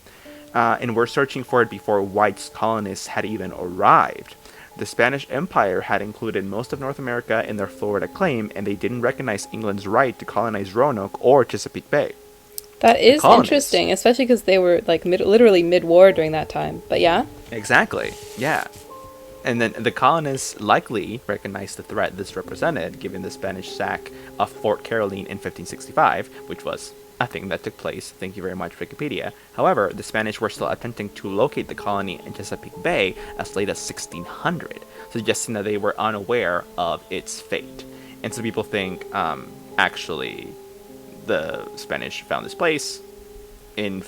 and were searching for it before white colonists had even arrived. The Spanish Empire had included most of North America in their Florida claim, and they didn't recognize England's right to colonize Roanoke or Chesapeake Bay. That The is colonists, interesting, especially because they were like literally mid-war during that time. But yeah. exactly, yeah. And then the colonists likely recognized the threat this represented, given the Spanish sack of Fort Caroline in 1565, which was a thing that took place. Thank you very much, Wikipedia. However, the Spanish were still attempting to locate the colony in Chesapeake Bay as late as 1600, suggesting that they were unaware of its fate. And so people think, actually, the Spanish found this place in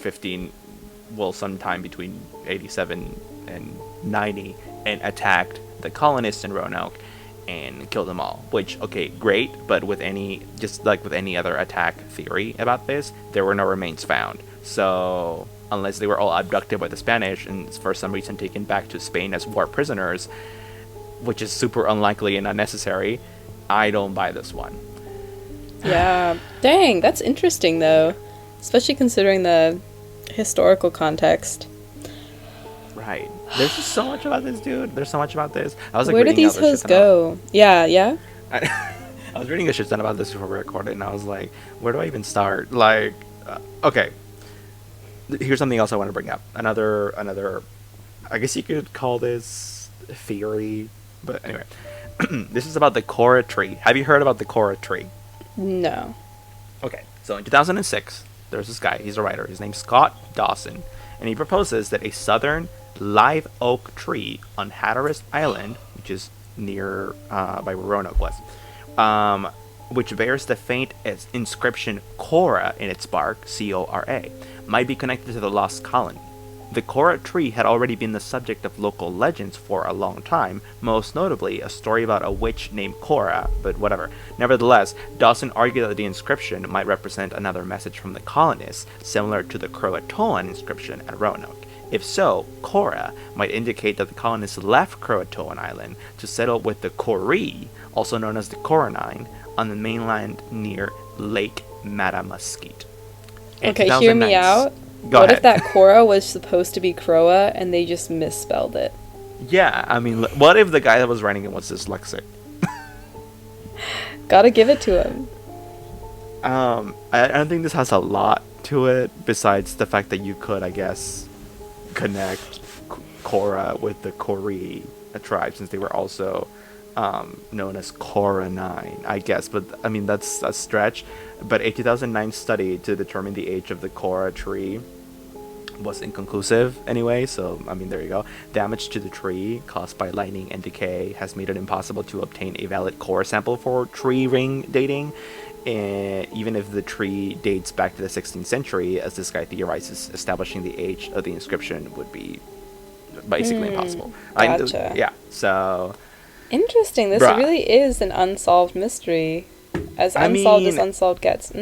sometime between 87 and 90, and attacked the colonists in Roanoke and killed them all. Which, okay, great, but with any other attack theory about this, there were no remains found. So unless they were all abducted by the Spanish and for some reason taken back to Spain as war prisoners, which is super unlikely and unnecessary, I don't buy this one. Yeah. Dang, that's interesting though, especially considering the historical context. Right. There's just so much about this, dude. There's so much about this. I was like, Where did these hoes go? Yeah, yeah. I was reading a shit ton about this before we recorded, and I was like, where do I even start? Like, okay. Here's something else I want to bring up. Another, I guess you could call this theory, but anyway. This is about the Cora tree. Have you heard about the Cora tree? No. Okay, so in 2006, there's this guy. He's a writer. His name's Scott Dawson, and he proposes that a southern live oak tree on Hatteras Island, which is near by where Roanoke was, which bears the faint inscription Cora in its bark, C-O-R-A, might be connected to the lost colony. The Cora tree had already been the subject of local legends for a long time, most notably a story about a witch named Cora, but whatever. Nevertheless, Dawson argued that the inscription might represent another message from the colonists, similar to the Croatoan inscription at Roanoke. If so, Cora might indicate that the colonists left Croatoan Island to settle with the Coree, also known as the Coronine, on the mainland near Lake Matamuskeet. Okay, hear me out. What if that Cora was supposed to be Croa and they just misspelled it? Yeah, I mean, what if the guy that was writing it was dyslexic? Gotta give it to him. I don't think this has a lot to it, besides the fact that you could, I guess, connect Cora with the Coree tribe, since they were also known as Coronine, I guess. But, I mean, that's a stretch. But a 2009 study to determine the age of the Cora tree was inconclusive anyway, so, I mean, there you go. Damage to the tree caused by lightning and decay has made it impossible to obtain a valid core sample for tree ring dating, even if the tree dates back to the 16th century, as this guy theorizes. Establishing the age of the inscription would be basically impossible. Gotcha. Yeah, so... Interesting. This really is an unsolved mystery. As unsolved as unsolved gets.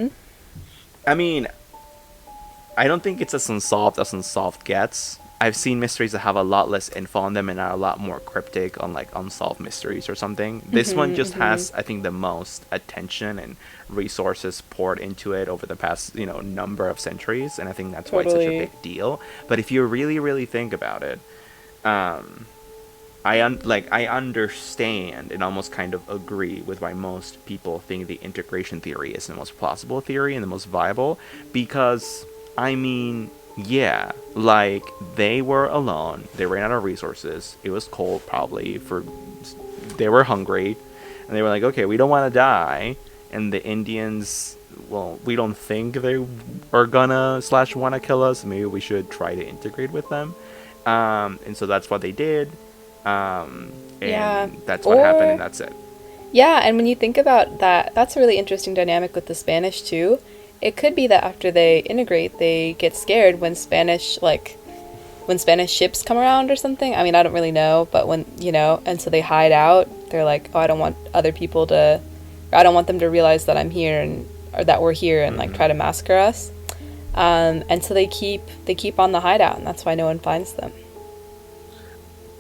I mean, I don't think it's as unsolved gets. I've seen mysteries that have a lot less info on them and are a lot more cryptic on like unsolved mysteries or something. This one just has, I think, the most attention and resources poured into it over the past, number of centuries, and I think that's why it's such a big deal. But if you really, really think about it, I understand and almost kind of agree with why most people think the integration theory is the most plausible theory and the most viable, because, I mean, yeah, like, they were alone, they ran out of resources, it was cold probably, they were hungry, and they were like, okay, we don't want to die, and the Indians, well, we don't think they are gonna / want to kill us, maybe we should try to integrate with them, and so that's what they did. That's what happened, and that's it. Yeah, and when you think about that, that's a really interesting dynamic with the Spanish too. It could be that after they integrate, they get scared when Spanish ships come around or something. I mean, I don't really know, but and so they hide out. They're like, oh, I don't want them to realize that I'm here or that we're here and like try to massacre us. And so they keep on the hideout, and that's why no one finds them.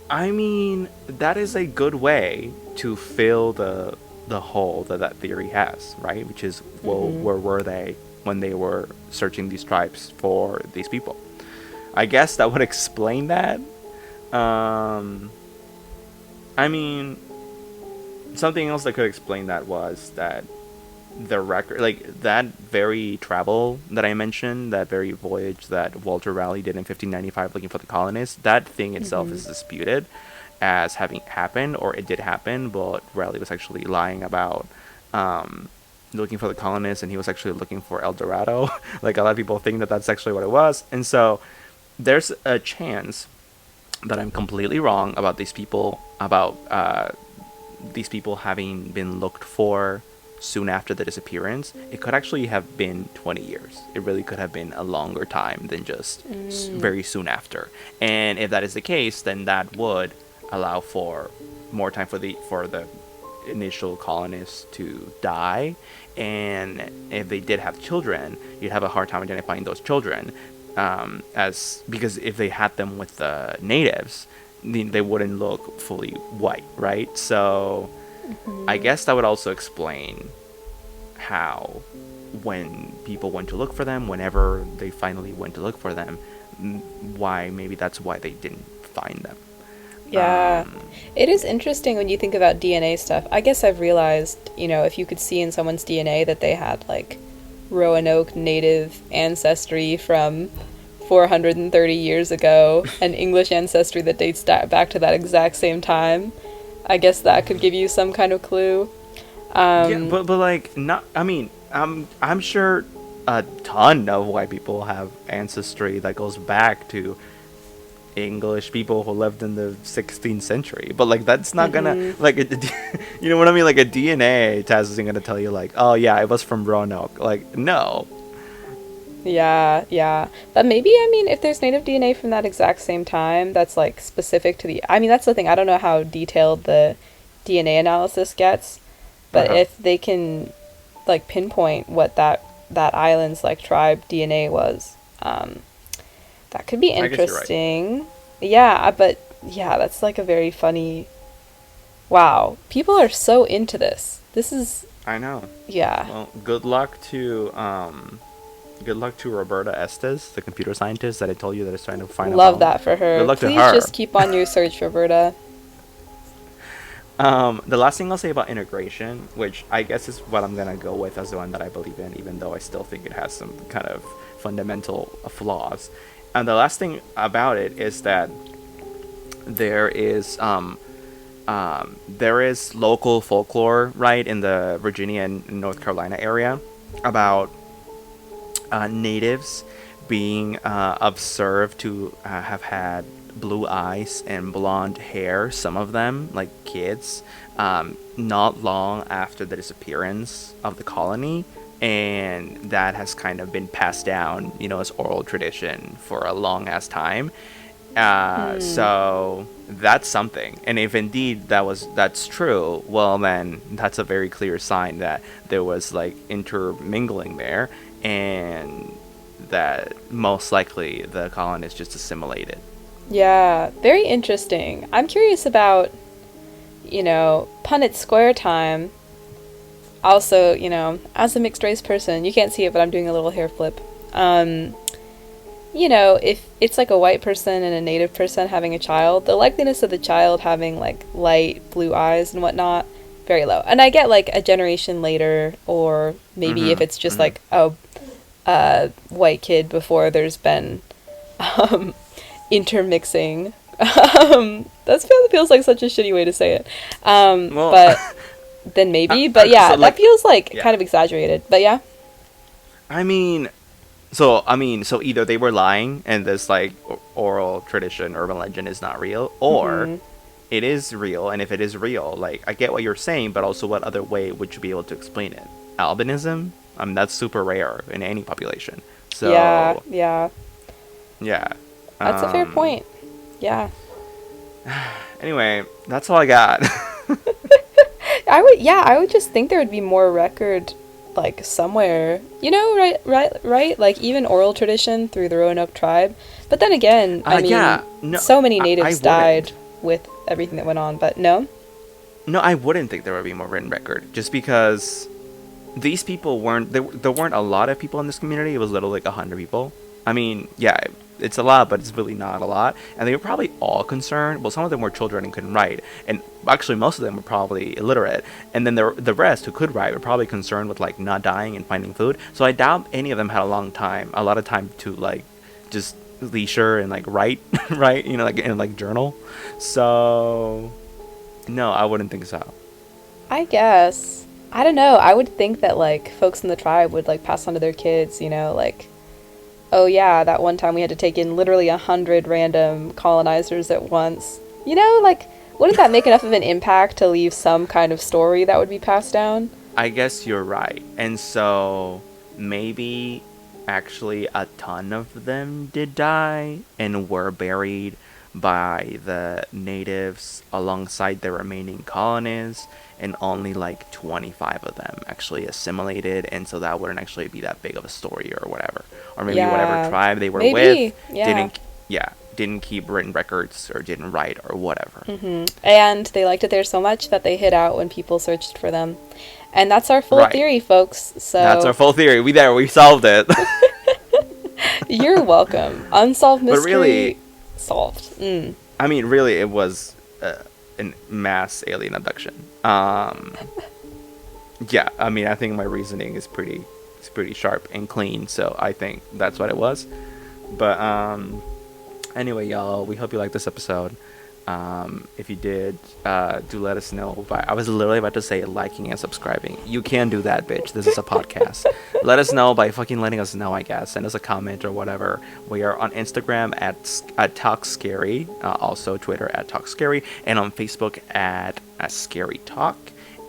I mean, that is a good way to fill the hole that theory has, right? Which is, well, where were they when they were searching these tribes for these people? I guess that would explain that. Um, I mean, something else that could explain that was that the record, like that very travel that I mentioned, that very voyage that Walter Raleigh did in 1595 looking for the colonists, that thing itself Mm-hmm. is disputed as having happened, or it did happen, but Raleigh was actually lying about um, looking for the colonists, and he was actually looking for El Dorado. Like a lot of people think that that's actually what it was, and so there's a chance that I'm completely wrong about these people having been looked for soon after the disappearance. It could actually have been 20 years. It really could have been a longer time than just Mm. very soon after. And if that is the case, then that would allow for more time for the initial colonists to die. And if they did have children, you'd have a hard time identifying those children, as because if they had them with the natives, they wouldn't look fully white, right? So I Mm-hmm. guess that would also explain how, when people went to look for them, whenever they finally went to look for them, why maybe that's why they didn't find them. Yeah. Um, It is interesting when you think about DNA stuff. I guess I've realized, if you could see in someone's DNA that they had like Roanoke native ancestry from 430 years ago and English ancestry that dates back to that exact same time, I guess that could give you some kind of clue. yeah, Um, but like not. I mean, I'm sure a ton of white people have ancestry that goes back to English people who lived in the 16th century. But like that's not gonna hmm like you know what I mean? Like a DNA test isn't gonna tell you like, oh yeah, I was from Roanoke. Like no. Yeah, yeah. But maybe, I mean, if there's native DNA from that exact same time, that's like specific to the. I mean, that's the thing. I don't know how detailed the DNA analysis gets, Uh but huh. if they can like pinpoint what that island's like tribe DNA was, that could be I guess you're right. interesting. Yeah, but yeah, that's like a very funny. Wow, people are so into this. This is I know. yeah. Well, good luck to Roberta Estes, the computer scientist that I told you that is trying to find a Love bone. that for Good her. luck to Please her. just keep on your search, Roberta. The last thing I'll say about integration, which I guess is what I'm gonna go with as the one that I believe in, even though I still think it has some kind of fundamental flaws. And the last thing about it is that there is there is local folklore, right, in the Virginia and North Carolina area about natives being observed to have had blue eyes and blonde hair, some of them, like kids, not long after the disappearance of the colony. And that has kind of been passed down, as oral tradition for a long ass time. Hmm. So that's something. And if indeed that's true, well then that's a very clear sign that there was like intermingling there, and that most likely the colonists just assimilated. Yeah, very interesting. I'm curious about, Punnett Square time. Also, as a mixed race person, you can't see it, but I'm doing a little hair flip. Um, if it's like a white person and a native person having a child, the likeliness of the child having like light blue eyes and whatnot, very low. And I get like a generation later, or maybe if Mm-hmm. it's just Mm-hmm. like a white kid before there's been um, intermixing. That feels like such a shitty way to say it. Well, But then maybe. But so yeah, that like, feels like yeah. kind of exaggerated. But yeah. I mean, so either they were lying and this like oral tradition, urban legend is not real, or hmm it is real. And if it is real, like I get what you're saying, but also what other way would you be able to explain it? Albinism? That's super rare in any population. Yeah, So yeah. yeah. That's a fair Um. point. Yeah. Anyway, that's all I got. I would just think there would be more record like somewhere. Right? Like even oral tradition through the Roanoke tribe. But then again, I mean, Yeah. No, so many I natives died wouldn't. with everything that went on, but no. No, I wouldn't think there would be more written record, just because these people weren't there weren't a lot of people in this community. It was literally like 100 people. I mean, yeah, it's a lot, but it's really not a lot. And they were probably all concerned. Well, some of them were children and couldn't write, and actually most of them were probably illiterate. And then the rest who could write were probably concerned with like not dying and finding food. So I doubt any of them had a lot of time to like just leisure and like write, right? You know, like in like journal. So no, I wouldn't think so. I guess. I don't know. I would think that like folks in the tribe would like pass on to their kids, you know, like, oh yeah, that one time we had to take in literally 100 random colonizers at once. You know, like, wouldn't that make enough of an impact to leave some kind of story that would be passed down? I guess you're right. And so maybe actually a ton of them did die and were buried by the natives alongside the remaining colonists, and only like 25 of them actually assimilated, and so that wouldn't actually be that big of a story or whatever. Or maybe whatever Yeah. tribe they were Maybe. with Yeah. didn't keep written records or didn't write or whatever. And they liked it there so much that they hid out when people searched for them. And that's our full Right. theory, folks. So That's our full theory. We solved it. you're welcome. Unsolved But mystery really, solved. I mean, really, it was a mass alien abduction. Yeah, I mean, I think my reasoning is pretty sharp and clean, so I think that's what it was. But anyway, y'all, we hope you liked this episode. If you did, do let us know. But I was literally about to say liking and subscribing. You can do that, bitch. This is a podcast. Let us know by fucking letting us know, I guess. Send us a comment or whatever. We are on Instagram at Talk Scary, also Twitter at Talk Scary, and on Facebook at Scary Talk.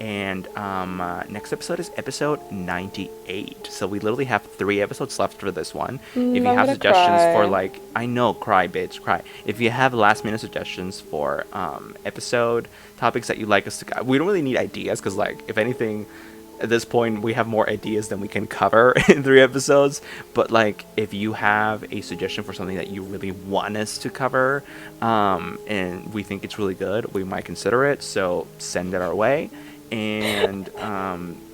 And next episode is episode 98. So we literally have 3 episodes left for this one. If you I'm have gonna suggestions cry. for like, I know, cry, bitch, cry. If you have last minute suggestions for episode topics that you'd like us to, we don't really need ideas because like, if anything, at this point we have more ideas than we can cover in 3 episodes. But like, if you have a suggestion for something that you really want us to cover, and we think it's really good, we might consider it. So send it our way. And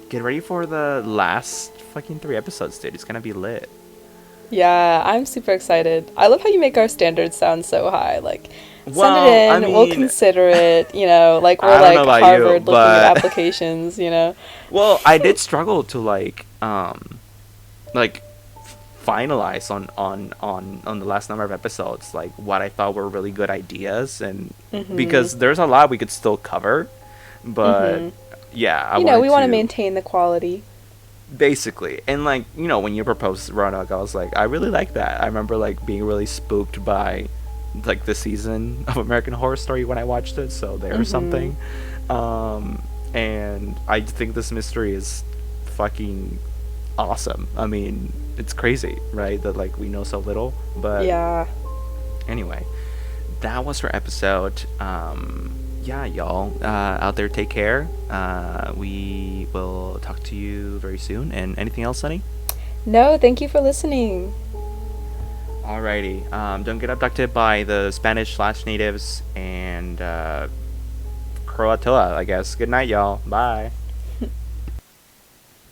get ready for the last fucking 3 episodes, dude. It's gonna be lit. Yeah, I'm super excited. I love how you make our standards sound so high. Like, Well, send it in, I we'll mean, consider it, you know, like I we're don't like know about you, Harvard looking at but applications, you know. well, I did struggle to like finalize on the last number of episodes, like what I thought were really good ideas, and because there's a lot we could still cover, but yeah, I You know, we want to to maintain the quality. basically. And like, you know, when you proposed Roanoke, I was like, I really like that. I remember like being really spooked by like the season of American Horror Story when I watched it, so there's something. And I think this mystery is fucking awesome. I mean, it's crazy, right, that like we know so little. But Yeah. anyway, that was our episode. Yeah, y'all out there, take care. We will talk to you very soon. And anything else, Sunny? No, thank you for listening. Alrighty. Don't get abducted by the Spanish/natives and Croatoa, I guess. Good night, y'all. Bye.